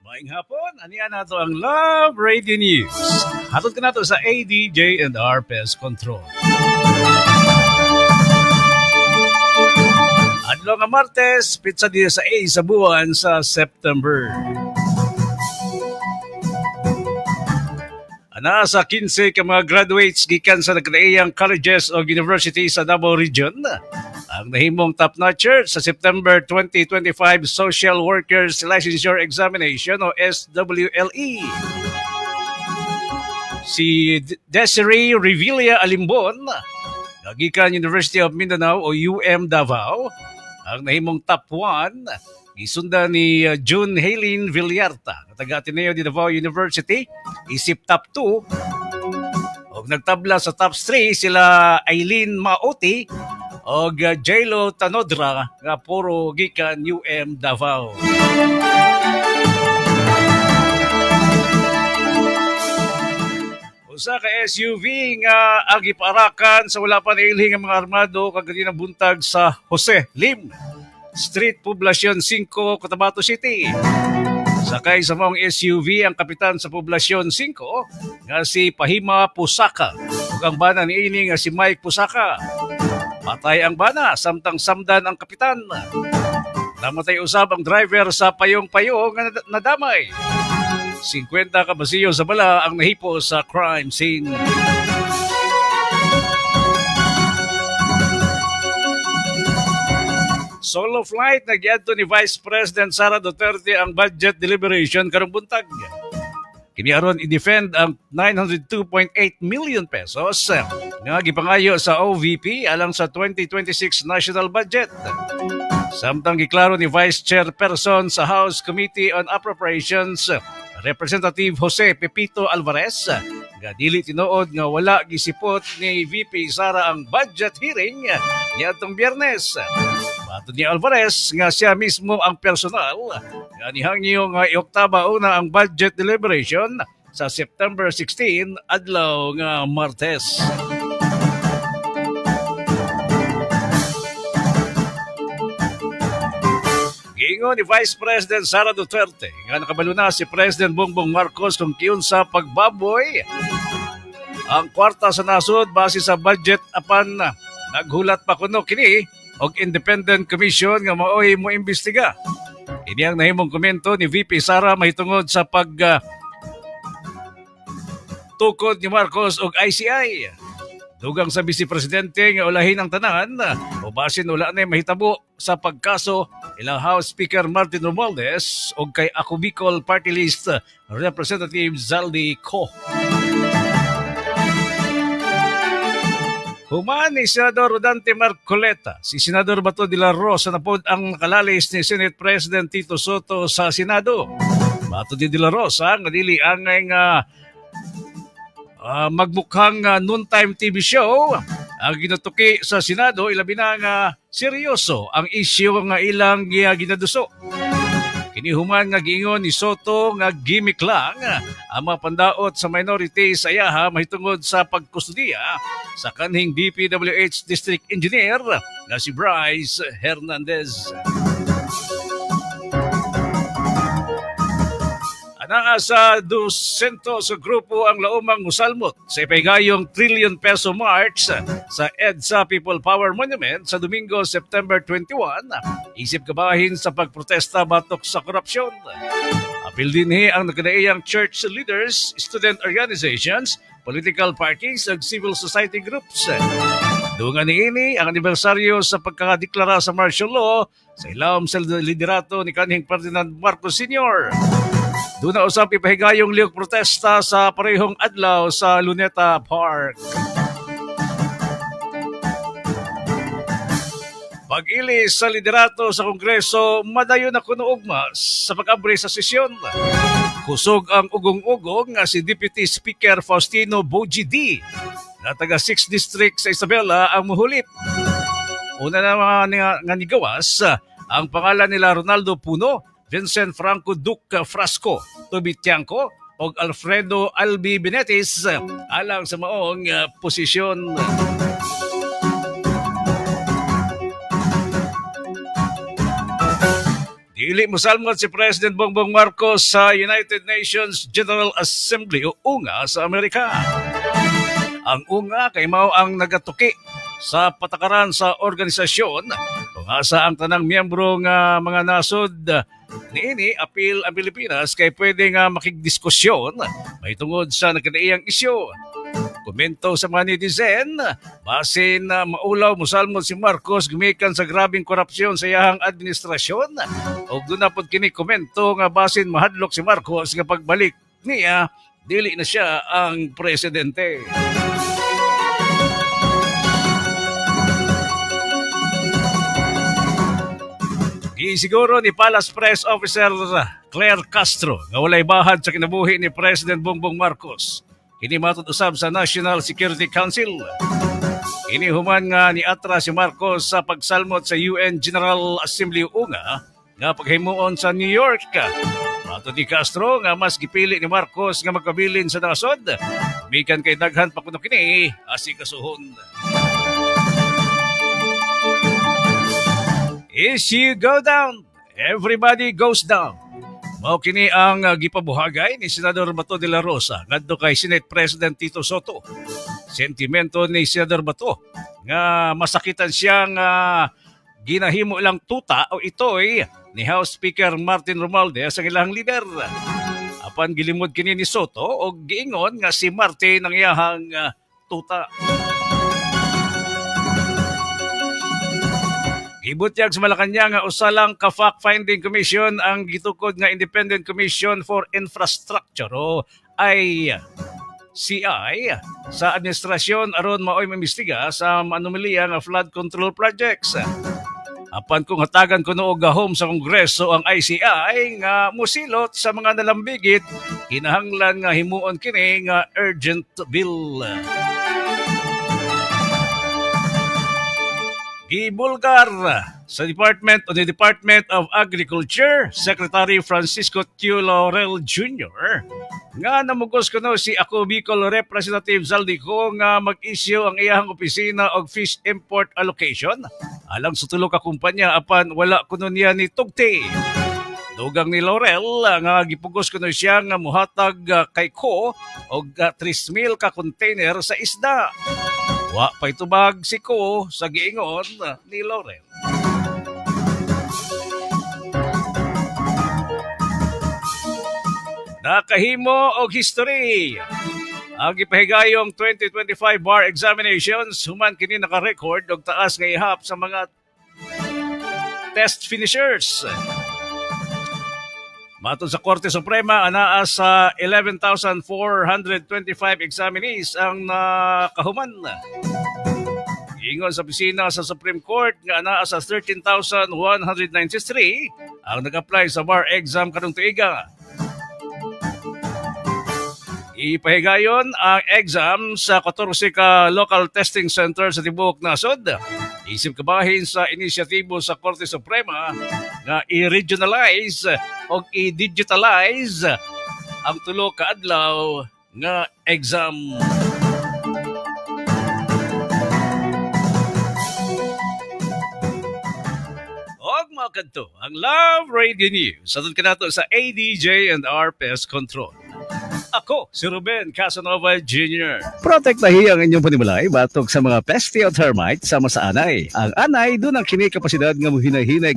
Maayong hapon, aniyan nato ang Love Radio News. Hatod ka nato sa ADJ and R Pest Control. Adlaw nga Martes, pitsa din sa sa buwan sa September. Ana sa 15 ka mga graduates gikan sa nagkadaiyang colleges o universities sa Davao Region. Ang nahimong top-notcher sa September 2025 Social Workers Licensure Examination o SWLE. Si Desiree Revilla Alimbon, nagikan University of Mindanao o Davao. Ang nahimong top 1, isunda ni June Haylene Villarta, taga Ateneo de Davao University, isip top 2. O nagtabla sa top 3 sila Aileen Maoti o Jaylo Tanodra nga puro gikan Davao. Usa ka SUV nga agiparakan sa wala pa nailhing nga mga armado kaganinang buntag sa Jose Lim Street, Poblacion 5, Cotabato City. Sakay sa mong SUV ang kapitan sa Poblacion 5 nga si Pahima Pusaka ug ang bana niini nga si Mike Pusaka. Patay ang bana samtang samdan ang kapitan. Namatay usab ang driver sa payong-payong nga nadamay. 50 ka basiyo sa bala ang nahipo sa crime scene. Solo flight nagyadto ni Vice President Sara Duterte ang budget deliberation karong buntag. Kini aron i-defend ang 902.8 million pesos nga gipangayo sa OVP alang sa 2026 national budget. Samtang giklaro ni Vice Chairperson sa House Committee on Appropriations Representative Jose Pepito Alvarez nga dili tinuod nga wala gisipot ni VP Sara ang budget hearing niadtong Biyernes. Matod ni Alvarez nga siya mismo ang personal nga nihangyo nga ioktaba una ang budget deliberation sa September 16 adlaw nga Martes. Giingon ni Vice President Sara Duterte nga nakabalo na si President Bongbong Marcos kung kiunsa pagbaboy ang kwarta sa nasod base sa budget apan naghulat pa kuno kini og independent commission nga maoy mo imbestiga. Ini ang nahimong komento ni VP Sara mahitungod sa tukod ni Marcos og ICI. Dugang sa Vice Presidente nga ulahin ang tanan o basin wala na mahitabo sa pagkaso ilang House Speaker Martin Romualdez o kay Ako Bicol Party List Representative Zaldi Co. Human ni Senador Rodante Marcoleta, si Senador Bato de la Rosa na pod ang nakalalis ni Senate President Tito Soto sa Senado. Bato de la Rosa nga dili ang magmukhang noontime TV show ang ginutuki sa Senado ilabi na nga seryoso ang isyu nga ilang ginaduso. Kinihuman nga giingon ni Soto nga gimmick lang ang mapandaot sa minority sa iyaha mahitungod sa pagkustudiya sa kanhing DPWH District Engineer na si Bryce Hernandez. Naa sa 200 sa grupo ang laumang musalmot sa ipahigayong trillion peso march sa EDSA People Power Monument sa Domingo, September 21, isip kabahin sa pagprotesta batok sa korupsyon. Apil din ang nagkadaiyang church leaders, student organizations, political parties ug civil society groups. Dungan niini ang anibersaryo sa pagkakadeklara sa martial law sa ilawom sa liderato ni kanhing Ferdinand Marcos Sr. Doon na usap ipahigayong liyog protesta sa parehong adlaw sa Luneta Park. Pag-ilis sa liderato sa Kongreso, madayon na kuno ugma sa pag-abri sa sesyon. Kusog ang ugong-ugong nga si Deputy Speaker Faustino Boji D na taga 6 District sa Isabela ang muhulip. Una naman nga nigawas ang pangalan nila Ronaldo Puno, Vincent Franco Duque Frasco, Toby Tiangco, o Alfredo Albi Benetis alang sa maong posisyon. Dili mosalmot si President Bongbong Marcos sa United Nations General Assembly o UNGA sa Amerika. Ang UNGA kay mao ang nagatuki sa patakaran sa organisasyon kung asa ang tanang miyembro nga mga nasod niini apil ang Pilipinas kay pwede nga makigdiskusyon may tungod sa nagkadaiyang isyu. Komento sa mga netizen, basin na maulaw mosalmod si Marcos gumikan sa grabing korupsyon sa iyahang administrasyon. O doon na po kini komento nga basin mahadlok si Marcos nga pagbalik niya, dili na siya ang presidente. Gisiguro ni Palace Press Officer Claire Castro nga walay bahad sa kinabuhi ni President Bongbong Marcos. Kini matud usab sa National Security Council. Kini human nga niatra si Marcos sa pagsalmot sa UN General Assembly UNGA nga paghimuon sa New York. Matud ni Castro nga mas gipili ni Marcos nga magkabilin sa nasod. Mikan kay daghan pa kuno kini asikasuhon. As you go down, everybody goes down. Mao kini ang gipabuhagay ni Senador Bato de la Rosa ngadto kay Senate President Tito Soto. Sentimento ni Senador Bato nga masakitan siyang ginahimo lang tuta o itoy ni House Speaker Martin Romualdez ang ilang leader. Apan gilimod kini ni Soto og giingon nga si Martin ang iyahang tuta. Gibutyag sa Malacanang nga usa lang ka fact-finding commission ang gitukod nga Independent Commission for Infrastructure o ICI sa administrasyon aron maoy mamistiga sa anomalya nga flood control projects. Apan kung hatagan kuno og gahom sa Kongreso ang ICI nga musilot sa mga nalambigit, kinahanglan nga himuon kini nga urgent bill. Gibulgar sa Department of Agriculture, Secretary Francisco Tiu Laurel Jr. nga namugos kuno si Ako Bicol Representative Zaldico nga mag-issue ang iyahang opisina og fish import allocation alang sa tulo ka kumpanya apan wala kuno niya ni tugti. Dugang ni Laurel nga gipugos kuno siya nga muhatag kay Ko og 3,000 ka container sa isda. Wa pa'y tubag si Ko sa giingon ni Laurel. Nakahimo og history. Ang ipahigayong 2025 bar examinations human kini naka-record og taas nga ihap sa mga test finishers. Matod sa Korte Suprema, anaa sa 11,425 examinees ang nakahuman. Ingon sa opisina sa Supreme Court nga anaa sa 13,193 ang nag-apply sa bar exam karong tuiga. Ipahigayon ang exam sa 14 ka local testing center sa tibuok nasod. Isip kabahin sa inisyatibo sa Korte Suprema nga i-regionalize o i-digitalize ang tulo ka adlaw nga exam. Og mga kanto, ang Love Radio News. Satod ka nato sa ADJ and R Pest Control. Ako, si Ruben Casanova Jr. Protektahi ang inyong panimalay batok sa mga peste o termite sama sa anay. Ang anay, doon ang kini kapasidad nga muhinay-hinay